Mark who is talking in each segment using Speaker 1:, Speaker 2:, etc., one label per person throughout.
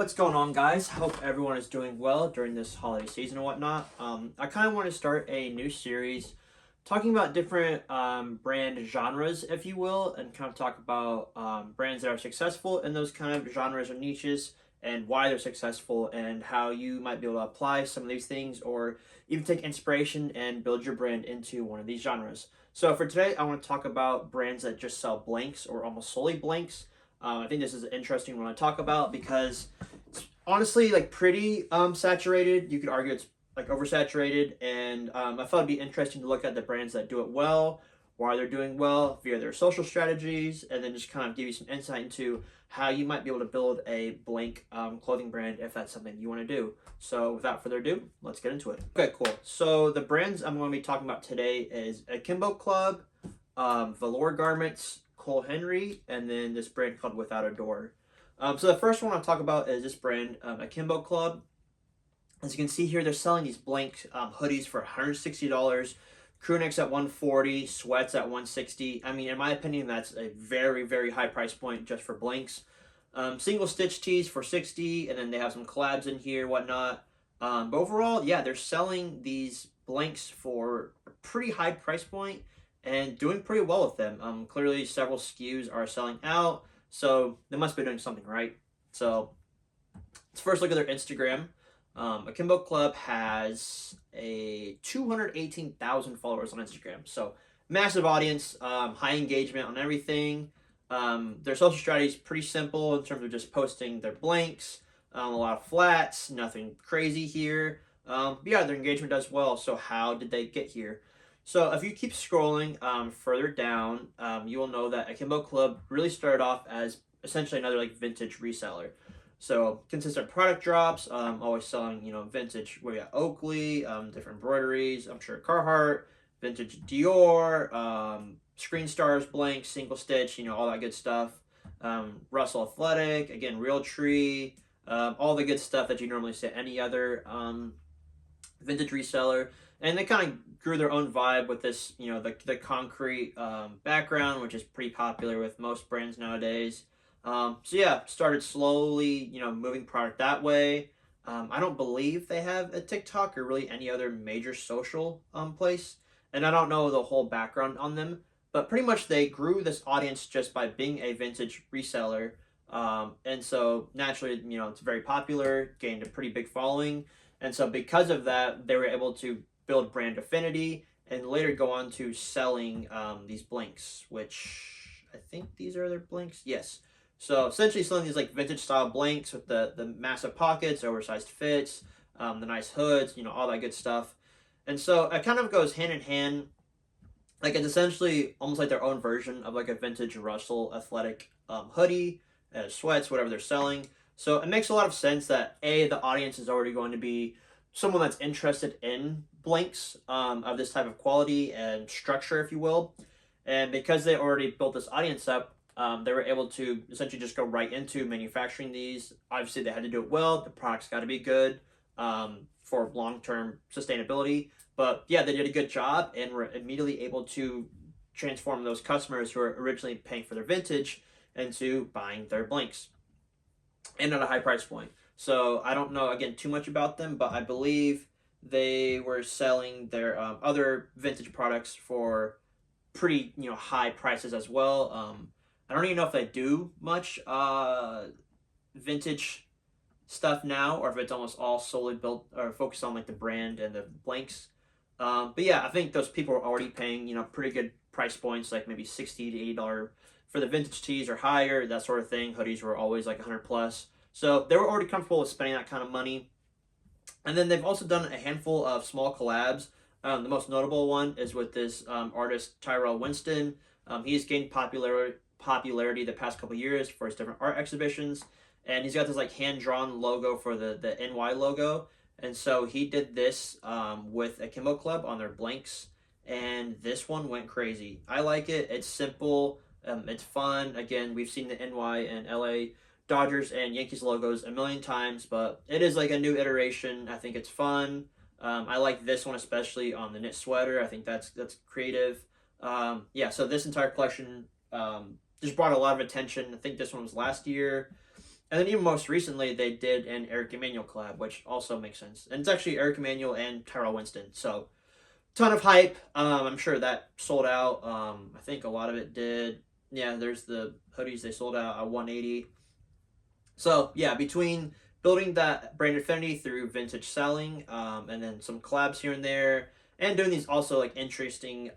Speaker 1: What's going on, guys? Hope everyone is doing well during this holiday season and whatnot. I kind of want to start a new series talking about different brand genres, if you will, and kind of talk about brands that are successful in those kind of genres or niches and why they're successful and how you might be able to apply some of these things or even take inspiration and build your brand into one of these genres. So for today, I want to talk about brands that just sell blanks or almost solely blanks. I think this is an interesting one to talk about because it's honestly like pretty saturated. You could argue it's like oversaturated, and I thought it'd be interesting to look at the brands that do it well, why they're doing well via their social strategies, and then just kind of give you some insight into how you might be able to build a blank clothing brand if that's something you want to do. So without further ado, let's get into it. Okay, cool. So the brands I'm going to be talking about today is Akimbo Club, Velour Garments, Cole Henry, and then this brand called Withoutadore. So the first one I'll talk about is this brand, Akimbo Club. As you can see here, they're selling these blank hoodies for $160, crew necks at $140, sweats at $160. I mean, in my opinion, that's a very, very high price point just for blanks. Single stitch tees for $60, and then they have some collabs in here, whatnot. But overall, yeah, they're selling these blanks for a pretty high price point and doing pretty well with them. Clearly, several SKUs are selling out, so they must be doing something right. So let's first look at their Instagram. Akimbo Club has a 218,000 followers on Instagram, so massive audience, high engagement on everything. Their social strategy is pretty simple in terms of just posting their blanks, a lot of flats, nothing crazy here. But yeah, their engagement does well. So how did they get here? So if you keep scrolling further down, you will know that Akimbo Club really started off as essentially another like vintage reseller. So consistent product drops, always selling, vintage. We got Oakley, different embroideries. I'm sure Carhartt, vintage Dior, Screen Stars, blank, single stitch, all that good stuff. Russell Athletic, again, Realtree, all the good stuff that you normally see at any other vintage reseller. And they kind of grew their own vibe with this, the concrete background, which is pretty popular with most brands nowadays. So yeah, started slowly, moving product that way. I don't believe they have a TikTok or really any other major social place, and I don't know the whole background on them. But pretty much they grew this audience just by being a vintage reseller, and so naturally, it's very popular, gained a pretty big following, and so because of that, they were able to build brand affinity and later go on to selling these blanks, which I think these are their blanks. Yes. So essentially selling these like vintage style blanks with the massive pockets, oversized fits, the nice hoods, all that good stuff. And so it kind of goes hand in hand. Like it's essentially almost like their own version of like a vintage Russell athletic hoodie, sweats, whatever they're selling. So it makes a lot of sense that the audience is already going to be someone that's interested in blanks of this type of quality and structure, if you will. And because they already built this audience up, they were able to essentially just go right into manufacturing these. Obviously, they had to do it well. The product's got to be good for long-term sustainability. But yeah, they did a good job and were immediately able to transform those customers who were originally paying for their vintage into buying their blanks and at a high price point. So I don't know, again, too much about them, but I believe they were selling their other vintage products for pretty, high prices as well. I don't even know if they do much vintage stuff now, or if it's almost all solely built or focused on like the brand and the blanks. But yeah, I think those people are already paying pretty good price points, like maybe $60 to $80 for the vintage tees or higher, that sort of thing. Hoodies were always like 100 plus, so they were already comfortable with spending that kind of money. And then they've also done a handful of small collabs. The most notable one is with this artist Tyrell Winston. He's gained popularity the past couple years for his different art exhibitions, and he's got this like hand-drawn logo for the NY logo, and so he did this with Akimbo Club on their blanks, and this one went crazy. I like it. It's simple, it's fun. Again, we've seen the NY and LA Dodgers and Yankees logos a million times, but it is like a new iteration. I think it's fun. I like this one especially on the knit sweater. I think that's creative. Yeah, so this entire collection just brought a lot of attention. I think this one was last year. And then even most recently, they did an Eric Emanuel collab, which also makes sense. And it's actually Eric Emanuel and Tyrell Winston. So ton of hype. I'm sure that sold out. I think a lot of it did. Yeah, there's the hoodies they sold out at 180. So yeah, between building that brand affinity through vintage selling, and then some collabs here and there, and doing these also like interesting.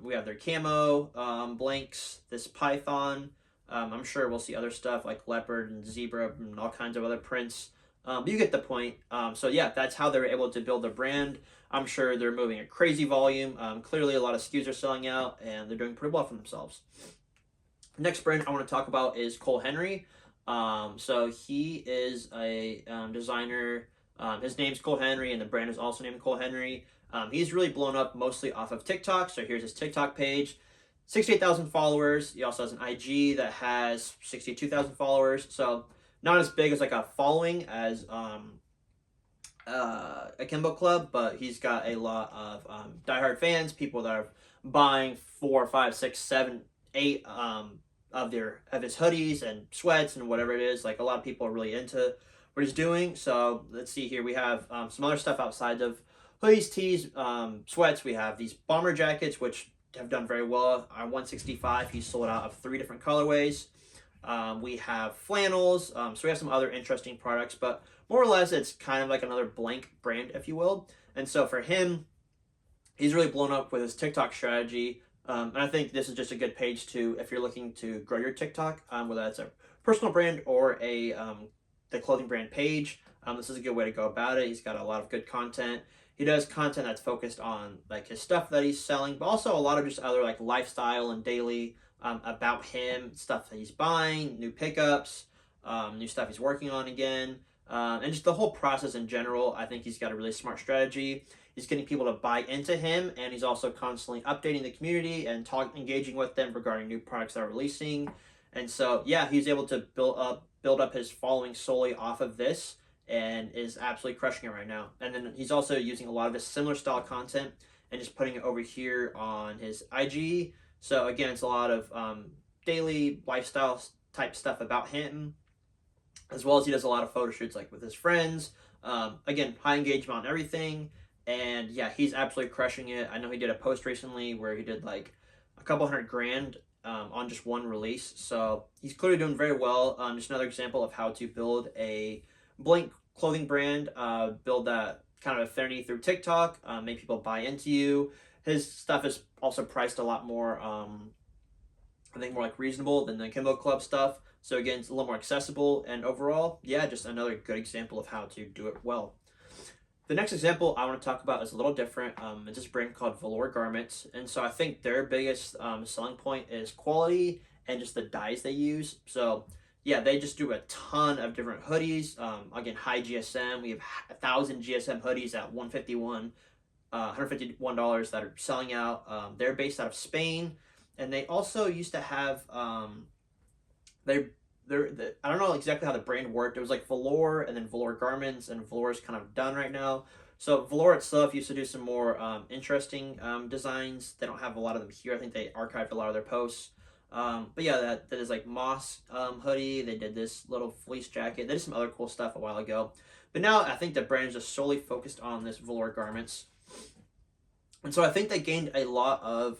Speaker 1: We have their camo blanks, this python. I'm sure we'll see other stuff like leopard and zebra and all kinds of other prints. But you get the point. So yeah, that's how they're able to build their brand. I'm sure they're moving a crazy volume. Clearly, a lot of SKUs are selling out, and they're doing pretty well for themselves. Next brand I want to talk about is Cole Henry. So he is a designer. His name's Cole Henry, and the brand is also named Cole Henry. He's really blown up mostly off of TikTok. So here's his TikTok page, 68,000 followers. He also has an IG that has 62,000 followers. So not as big as like a following as Akimbo Club, but he's got a lot of diehard fans, people that are buying 4, 5, 6, 7, 8 of his hoodies and sweats and whatever it is. Like a lot of people are really into what he's doing. So let's see here. We have some other stuff outside of hoodies, tees, sweats. We have these bomber jackets, which have done very well. On 165, he's sold out of 3 different colorways. We have flannels. So we have some other interesting products, but more or less it's kind of like another blank brand, if you will. And so for him, he's really blown up with his TikTok strategy. And I think this is just a good page to, if you're looking to grow your TikTok, whether that's a personal brand or a the clothing brand page. This is a good way to go about it. He's got a lot of good content. He does content that's focused on like his stuff that he's selling, but also a lot of just other like lifestyle and daily about him, stuff that he's buying, new pickups, new stuff he's working on again, and just the whole process in general. I think he's got a really smart strategy. He's getting people to buy into him, and he's also constantly updating the community and engaging with them regarding new products that are releasing. And so, yeah, he's able to build up his following solely off of this, and is absolutely crushing it right now. And then he's also using a lot of his similar style content and just putting it over here on his IG. So again, it's a lot of daily lifestyle type stuff about him, as well as he does a lot of photo shoots like with his friends. Again, high engagement on everything. And yeah, he's absolutely crushing it. I know he did a post recently where he did like a couple $100,000 on just one release. So he's clearly doing very well. Just another example of how to build a blank clothing brand, build that kind of affinity through TikTok, make people buy into you. His stuff is also priced a lot more, I think more like reasonable than the Akimbo Club stuff. So again, it's a little more accessible, and overall, yeah, just another good example of how to do it well. The next example I want to talk about is a little different. It's this brand called Velour Garments. And so I think their biggest selling point is quality and just the dyes they use. So yeah, they just do a ton of different hoodies. Again, high GSM. We have 1,000 GSM hoodies at $151 that are selling out. They're based out of Spain. And they also used to have, I don't know exactly how the brand worked. It was like Velour and then Velour Garments, and Velour is kind of done right now. So Velour itself used to do some more interesting designs. They don't have a lot of them here. I think they archived a lot of their posts. But yeah, that is like moss hoodie. They did this little fleece jacket. They did some other cool stuff a while ago. But now I think the brand is just solely focused on this Velour Garments. And so I think they gained a lot of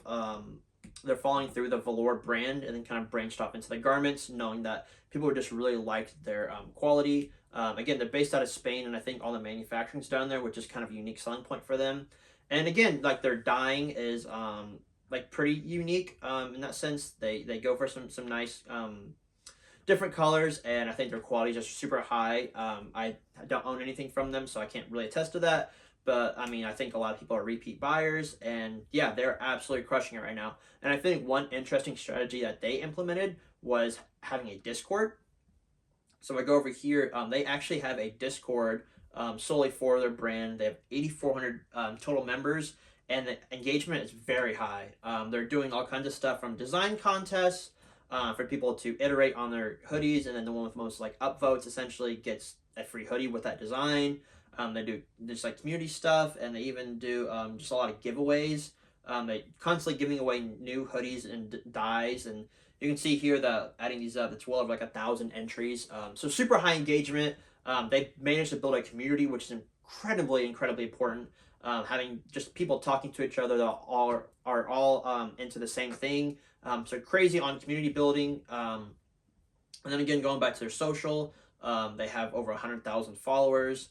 Speaker 1: they're following through the Velour brand, and then kind of branched off into the garments, knowing that people just really liked their quality. Again, they're based out of Spain, and I think all the manufacturing's done there, which is kind of a unique selling point for them. And again, like their dyeing is like pretty unique in that sense. They go for some nice different colors, and I think their quality is just super high. I don't own anything from them, so I can't really attest to that. But I mean, I think a lot of people are repeat buyers, and yeah, they're absolutely crushing it right now. And I think one interesting strategy that they implemented was having a Discord. So I go over here, they actually have a Discord solely for their brand. They have 8,400 total members, and the engagement is very high. They're doing all kinds of stuff from design contests for people to iterate on their hoodies, and then the one with most like upvotes essentially gets a free hoodie with that design. They do just like community stuff, and they even do just a lot of giveaways. They constantly giving away new hoodies and dyes, and You can see here that adding these up, it's well over like 1,000 entries. So super high engagement. They managed to build a community, which is incredibly important. Having just people talking to each other that are all into the same thing. So crazy on community building. And then again, going back to their social, they have over 100,000 followers.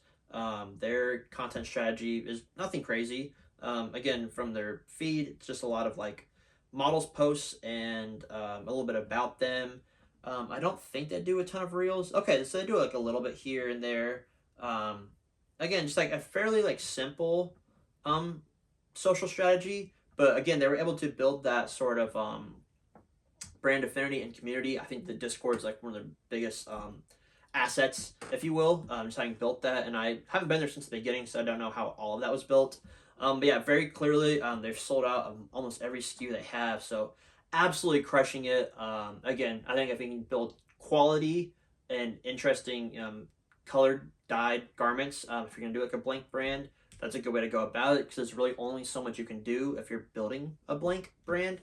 Speaker 1: Their content strategy is nothing crazy. Again, from their feed, it's just a lot of like models posts and a little bit about them. I don't think they do a ton of reels. Okay, so they do like a little bit here and there. Um, Again, just like a fairly like simple social strategy, but again, they were able to build that sort of brand affinity and community. I think the Discord is like one of the biggest assets, if you will. Just having built that, and I haven't been there since the beginning, so I don't know how all of that was built. But yeah, very clearly, they've sold out of almost every SKU they have, so absolutely crushing it. Again, I think if we can build quality and interesting colored dyed garments, if you're gonna do like a blank brand, that's a good way to go about it because there's really only so much you can do if you're building a blank brand.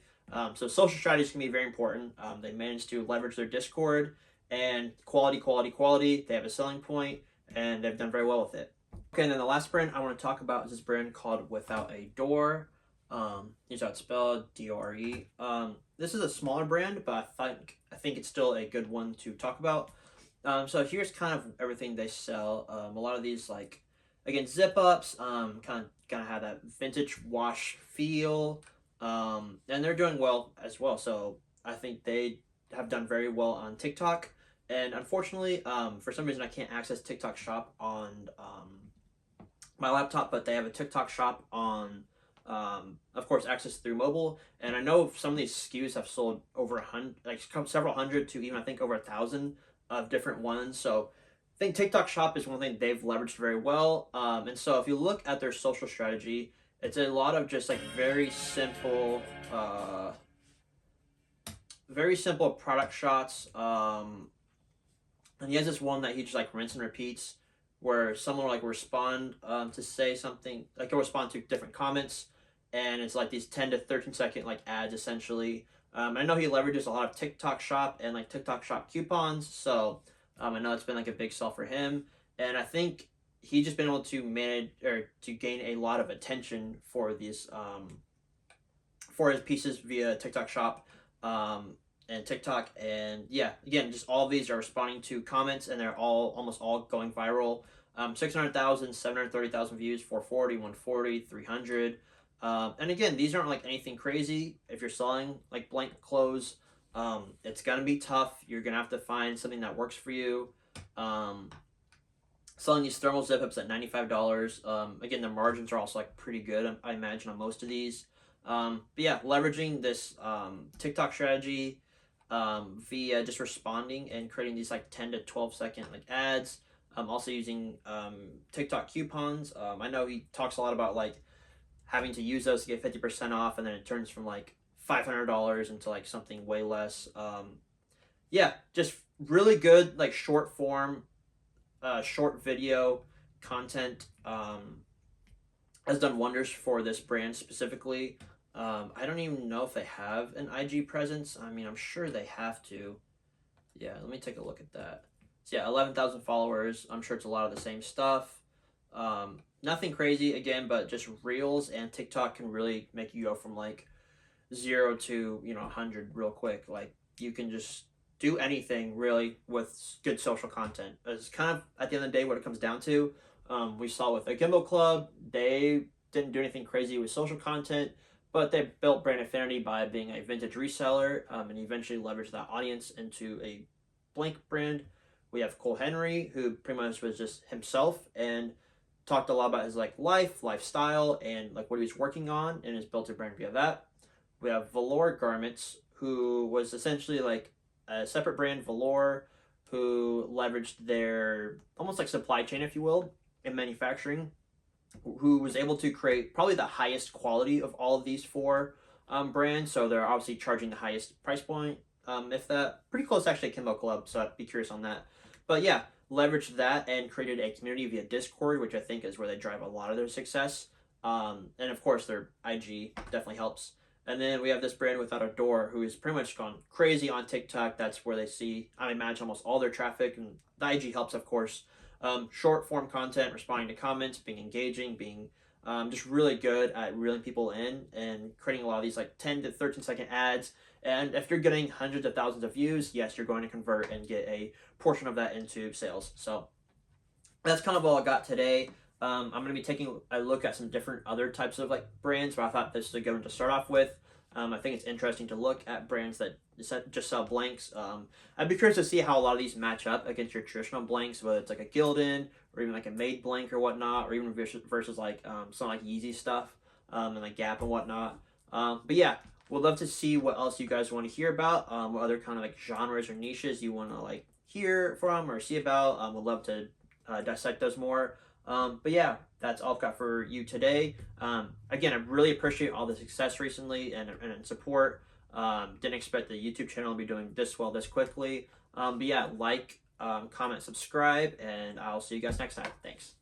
Speaker 1: So social strategies can be very important. They managed to leverage their Discord and quality. They have a selling point and they've done very well with it. Okay, and then the last brand I want to talk about is this brand called Withoutadore. Here's how it's spelled, D-O-R-E. This is a smaller brand, but I think it's still a good one to talk about. So here's kind of everything they sell. A lot of these like again zip ups, kind of have that vintage wash feel. And they're doing well as well. So I think they have done very well on TikTok. And unfortunately, for some reason, I can't access TikTok Shop on my laptop, but they have a TikTok Shop on, of course, access through mobile. And I know some of these SKUs have sold over 100, like several hundred to even I think over 1,000 of different ones. So I think TikTok Shop is one thing they've leveraged very well. And so if you look at their social strategy, it's a lot of just like very simple product shots. And he has this one that he just like rinse and repeats, where someone will like respond to say something, like he'll respond to different comments, and it's like these 10 to 13 second like ads essentially. I know he leverages a lot of TikTok Shop and like TikTok Shop coupons, so I know it's been like a big sell for him, and I think he's just been able to manage or to gain a lot of attention for these for his pieces via TikTok Shop and TikTok. And yeah, again, just all of these are responding to comments, and they're all almost all going viral. 600,000, 730,000 views, 440, 140, 300. And again, these aren't like anything crazy. If you're selling like blank clothes, it's gonna be tough. You're gonna have to find something that works for you. Selling these thermal zip ups at $95. Again, the margins are also like pretty good, I imagine, on most of these. But yeah, leveraging this TikTok strategy via just responding and creating these like 10 to 12 second like ads. Also using TikTok coupons. I know he talks a lot about like having to use those to get 50% off, and then it turns from like $500 into like something way less. Yeah, just really good like short form, short video content. Has done wonders for this brand specifically. I don't even know if they have an IG presence. I mean, I'm sure they have to. Yeah, let me take a look at that. So yeah, 11,000 followers. I'm sure it's a lot of the same stuff. Nothing crazy again, but just Reels and TikTok can really make you go from like 0 to 100 real quick. Like you can just do anything really with good social content. It's kind of at the end of the day what it comes down to. We saw with Akimbo Club, they didn't do anything crazy with social content, but they built brand affinity by being a vintage reseller, and eventually leveraged that audience into a blank brand. We have Cole Henry, who pretty much was just himself and talked a lot about his like lifestyle, and like what he was working on, and has built a brand via that. We have Velour Garments, who was essentially like a separate brand, Velour, who leveraged their almost like supply chain, if you will, in manufacturing, who was able to create probably the highest quality of all of these four brands. So they're obviously charging the highest price point, if that, pretty close actually to Akimbo Club, so I'd be curious on that. But yeah, leveraged that and created a community via Discord, which I think is where they drive a lot of their success. And of course, their IG definitely helps. And then we have this brand Withoutadore, who has pretty much gone crazy on TikTok. That's where they see, I imagine, almost all their traffic. And the IG helps, of course. Short form content, responding to comments, being engaging, being just really good at reeling people in and creating a lot of these like 10 to 13-second ads. And if you're getting hundreds of thousands of views, yes, you're going to convert and get a portion of that into sales. So that's kind of all I got today. I'm going to be taking a look at some different other types of like brands, but I thought this is a good one to start off with. I think it's interesting to look at brands that just sell blanks. I'd be curious to see how a lot of these match up against your traditional blanks, whether it's like a Gildan or even like a Made blank or whatnot, or even versus like some like Yeezy stuff and like Gap and whatnot. But yeah, we'd love to see what else you guys want to hear about, what other kind of like genres or niches you want to like hear from or see about. We'd love to dissect those more. But yeah, that's all I've got for you today. Again, I really appreciate all the success recently and support. Didn't expect the YouTube channel to be doing this well this quickly. But yeah, like, comment, subscribe, and I'll see you guys next time. Thanks.